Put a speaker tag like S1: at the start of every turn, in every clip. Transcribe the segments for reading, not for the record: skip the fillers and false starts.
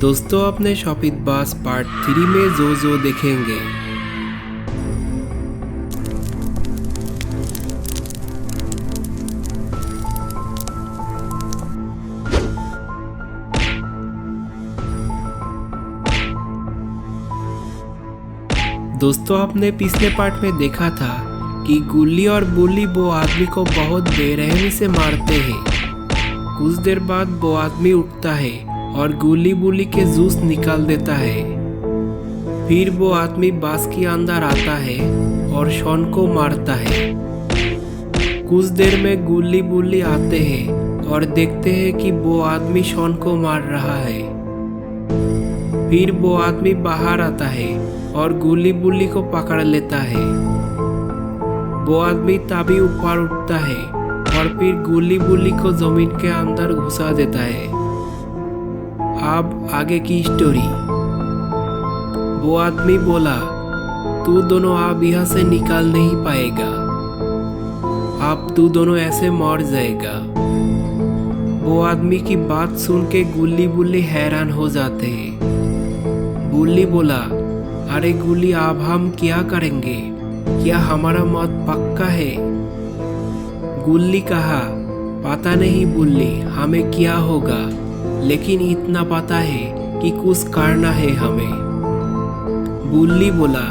S1: दोस्तों अपने शॉपित बास पार्ट 3 में जो देखेंगे। दोस्तों आपने पिछले पार्ट में देखा था कि गुल्ली और बुल्ली वो आदमी को बहुत बेरहमी से मारते हैं। कुछ देर बाद वो आदमी उठता है और गुल्ली बुल्ली के जूस निकाल देता है। फिर वो आदमी बास के अंदर आता है और शॉन को मारता है। कुछ देर में गुल्ली बुल्ली आते हैं और देखते हैं कि वो आदमी शॉन को मार रहा है। फिर वो आदमी बाहर आता है और गुल्ली बुल्ली को पकड़ लेता है। वो आदमी तभी ऊपर उठता है और फिर गुल्ली बुल्ली को जमीन के अंदर घुसा देता है। अब आगे की स्टोरी। वो आदमी बोला, तू दोनों अब यहाँ से निकाल नहीं पाएगा, अब तू दोनों ऐसे मर जाएगा। वो आदमी की बात सुन के गुल्ली बुल्ली हैरान हो जाते हैं। बुल्ली बोला, अरे गुल्ली अब हम क्या करेंगे, क्या हमारा मौत पक्का है? गुल्ली कहा, पता नहीं बुल्ली हमें क्या होगा, लेकिन इतना पता है कि कुछ करना है हमें। बुल्ली बोला,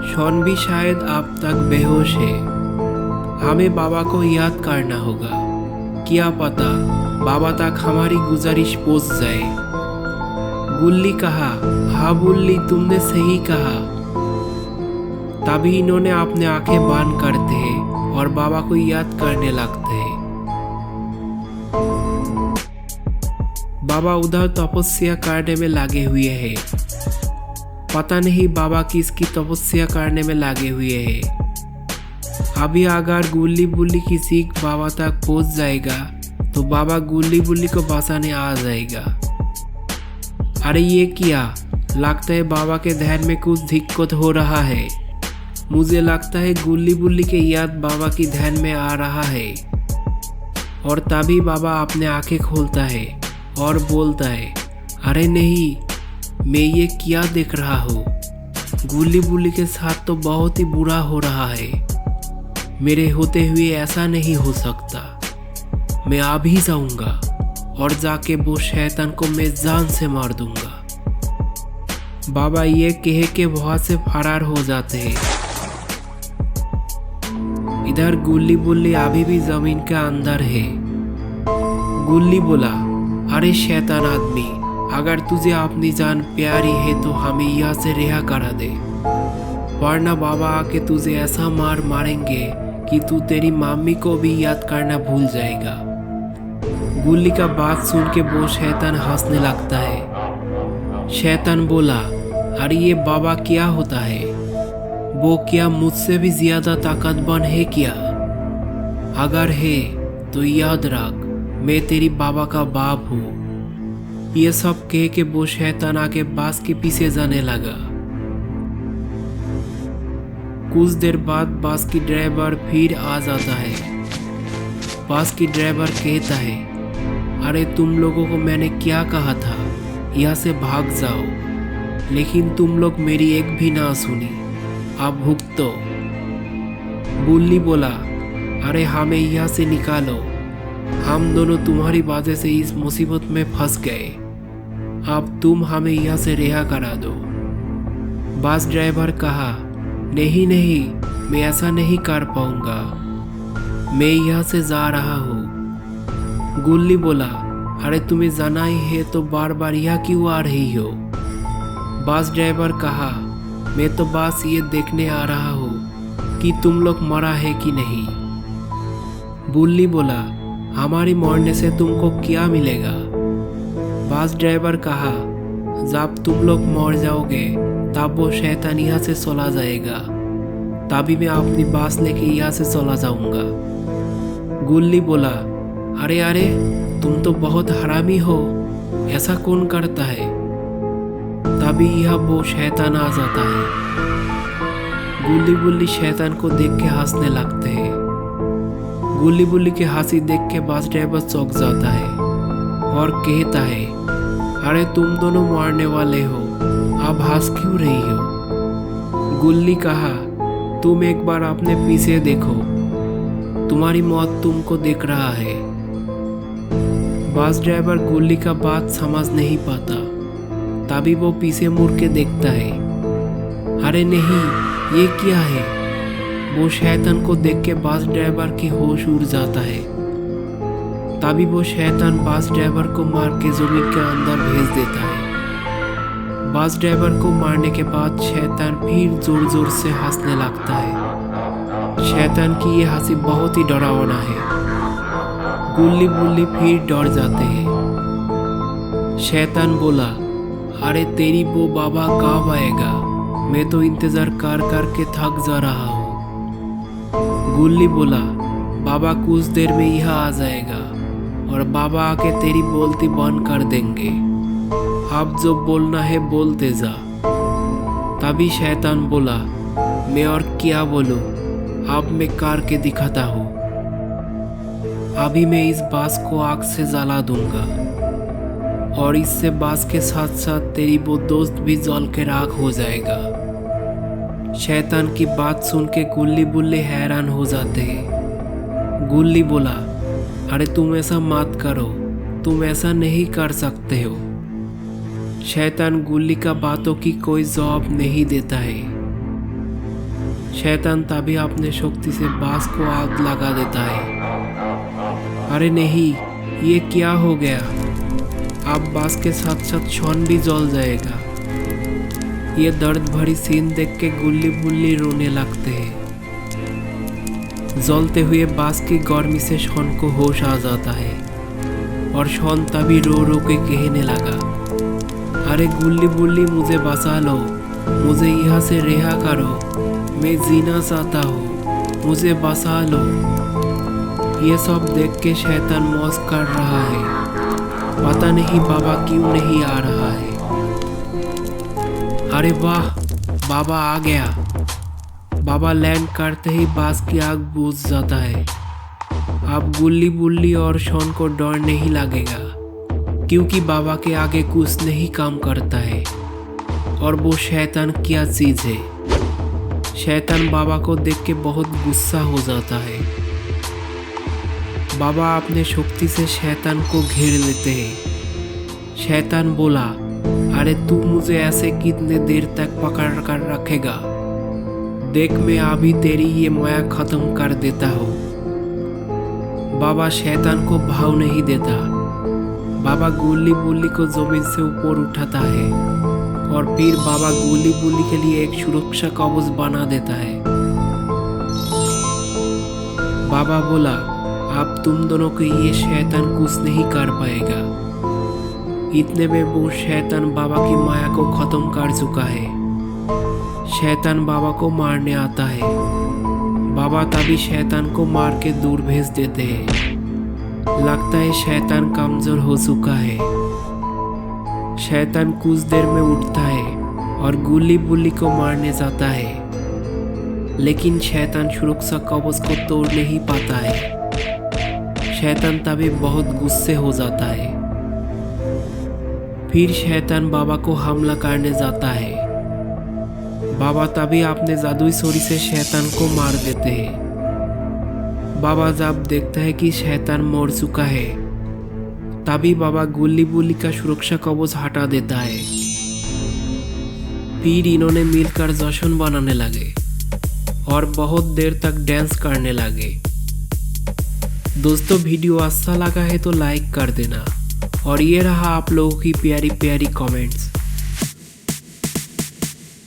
S1: शॉन भी शायद अब तक बेहोश है, हमें बाबा को याद करना होगा, क्या पता बाबा तक हमारी गुजारिश पहुंच जाए। गुल्ली कहा, हाँ बुल्ली तुमने सही कहा। तभी इन्होंने अपने आंखें बंद करते हैं और बाबा को याद करने लगते हैं। बाबा उधर तपस्या करने में लगे हुए हैं। पता नहीं बाबा किसकी तपस्या करने में लगे हुए हैं। अभी अगर गुल्ली बुल्ली की सीख बाबा तक पहुंच जाएगा तो बाबा गुल्ली बुल्ली को बचाने आ जाएगा। अरे ये क्या, लगता है बाबा के ध्यान में कुछ दिक्कत हो रहा है। मुझे लगता है गुल्ली बुल्ली के याद बाबा की ध्यान में आ रहा है। और तभी बाबा अपने आंखें खोलता है और बोलता है, अरे नहीं, मैं ये क्या देख रहा हूँ, गुल्ली बुल्ली के साथ तो बहुत ही बुरा हो रहा है। मेरे होते हुए ऐसा नहीं हो सकता। मैं अभी जाऊंगा और जाके वो शैतान को मैं जान से मार दूंगा। बाबा ये कह के वहां से फरार हो जाते हैं। इधर गुल्ली बुल्ली अभी भी जमीन के अंदर है। गुल्ली बोला, अरे शैतान आदमी, अगर तुझे अपनी जान प्यारी है तो हमें यहाँ से रिहा करा दे, वरना बाबा आके तुझे ऐसा मार मारेंगे कि तू तेरी मम्मी को भी याद करना भूल जाएगा। गुल्ली का बात सुन के वो शैतान हंसने लगता है। शैतान बोला, अरे ये बाबा क्या होता है, वो क्या मुझसे भी ज्यादा ताकतवर है क्या? अगर है तो याद रख, मैं तेरी बाबा का बाप हूँ। ये सब कह के वो शैतान आके बास के पीछे जाने लगा। कुछ देर बाद बास की ड्राइवर फिर आ जाता है। बास की ड्राइवर कहता है, अरे तुम लोगों को मैंने क्या कहा था, यहाँ से भाग जाओ, लेकिन तुम लोग मेरी एक भी ना सुनी, अब भुगतो। बुल्ली बोला, अरे हमें यहाँ से निकालो, हम दोनों तुम्हारी वजह से इस मुसीबत में फंस गए, अब तुम हमें यहाँ से रिहा करा दो। बस ड्राइवर कहा, नहीं नहीं, मैं ऐसा नहीं कर पाऊंगा, मैं यहाँ से जा रहा हूँ। गुल्ली बोला, अरे तुम्हें जाना ही है तो बार बार यहाँ क्यों आ रही हो? बस ड्राइवर कहा, मैं तो बस ये देखने आ रहा हूँ कि तुम लोग मरा है कि नहीं। बुल्ली बोला, हमारी मरने से तुमको क्या मिलेगा? बस ड्राइवर कहा, जब तुम लोग मर जाओगे तब वो शैतान यहाँ से चला जाएगा, तभी मैं अपनी बास लेके यहाँ से चला जाऊंगा। गुल्ली बोला, अरे अरे तुम तो बहुत हरामी हो, ऐसा कौन करता है? तभी यह वो शैतान आ जाता है। गुल्ली बुल्ली शैतान को देख के हंसने लगते हैं। गुल्ली बुल्ली की हंसी देख के बस ड्राइवर चौंक जाता है और कहता है, अरे तुम दोनों मारने वाले हो, आप हंस क्यों रही हो? गुल्ली कहा, तुम एक बार अपने पीछे देखो, तुम्हारी मौत तुमको देख रहा है। बस ड्राइवर गुल्ली का बात समझ नहीं पाता, तभी वो पीछे मुड़ के देखता है। अरे नहीं, ये क्या है? वो शैतान को देख के बस ड्राइवर की होश उड़ जाता है। तभी वो शैतान बस ड्राइवर को मार के जमीन के अंदर भेज देता है। बस ड्राइवर को मारने के बाद शैतान फिर जोर जोर से हंसने लगता है। शैतान की ये हंसी बहुत ही डरावना है। गुल्ली बुल्ली फिर डर जाते हैं। शैतान बोला, अरे तेरी वो बाबा कब आएगा? मैं तो इंतजार कर के थक जा रहा हूँ। गुल्ली बोला, बाबा कुछ देर में यहाँ आ जाएगा और बाबा आके तेरी बोलती बंद कर देंगे। अब जो बोलना है बोलते जा। तभी शैतान बोला, मैं और क्या बोलूं, अब मैं करके दिखाता हूँ। अभी मैं इस बांस को आग से जला दूंगा और इससे बांस के साथ साथ तेरी वो दोस्त भी जल के राख हो जाएगा। शैतान की बात सुन के गुल्ली बुल्ली हैरान हो जाते हैं। गुल्ली बोला, अरे तुम ऐसा मत करो, तुम ऐसा नहीं कर सकते हो। शैतान गुल्ली का बातों की कोई जवाब नहीं देता है। शैतान तभी अपने शक्ति से बांस को आग लगा देता है। अरे नहीं, ये क्या हो गया? अब बांस के साथ साथ शॉन भी जल जाएगा। ये दर्द भरी सीन देख के गुल्ली बुल्ली रोने लगते हैं। जलते हुए बांस की गर्मी से शॉन को होश आ जाता है और शॉन तभी रो रो के कहने लगा, अरे गुल्ली बुल्ली मुझे बचा लो, मुझे यहाँ से रिहा करो, मैं जीना चाहता हूँ, मुझे बचा लो। ये सब देख के शैतान मौज कर रहा है। पता नहीं बाबा क्यों नहीं आ रहा है। अरे वाह, बाबा आ गया। बाबा लैंड करते ही बांस की आग बुझ जाता है। अब गुल्ली बुल्ली और शॉन को डर नहीं लगेगा, क्योंकि बाबा के आगे कुछ नहीं काम करता है। और वो शैतान क्या चीज है? शैतान बाबा को देख के बहुत गुस्सा हो जाता है। बाबा अपने शक्ति से शैतान को घेर लेते हैं। शैतान बोला, अरे तू मुझे ऐसे कितने देर तक पकड़ कर रखेगा? देख, मैं अभी तेरी ये माया खत्म कर देता हूँ। बाबा शैतान को भाव नहीं देता। बाबा गुल्ली बुल्ली को जमीन से ऊपर उठाता है और फिर बाबा गुल्ली बुल्ली के लिए एक सुरक्षा कवच बना देता है। बाबा बोला, अब तुम दोनों को ये शैतान कुछ नहीं कर पाएगा। इतने में वो शैतान बाबा की माया को खत्म कर चुका है। शैतान बाबा को मारने आता है। बाबा तभी शैतान को मार के दूर भेज देते हैं। लगता है शैतान कमजोर हो चुका है। शैतान कुछ देर में उठता है और गुल्ली बुल्ली को मारने जाता है, लेकिन शैतान सुरक्षा कवच को तोड़ नहीं पाता है। शैतान तभी बहुत गुस्से हो जाता है। फिर शैतान बाबा को हमला करने जाता है। बाबा तभी अपने जादुई छुरी से शैतान को मार देते हैं। बाबा जब देखता है कि शैतान मर चुका है, तभी बाबा गुल्ली बुल्ली का सुरक्षा कवच हटा देता है। फिर इन्होंने मिलकर जश्न बनाने लगे और बहुत देर तक डांस करने लगे। दोस्तों, वीडियो अच्छा लगा है तो लाइक कर देना और ये रहा आप लोगों की प्यारी प्यारी कमेंट्स।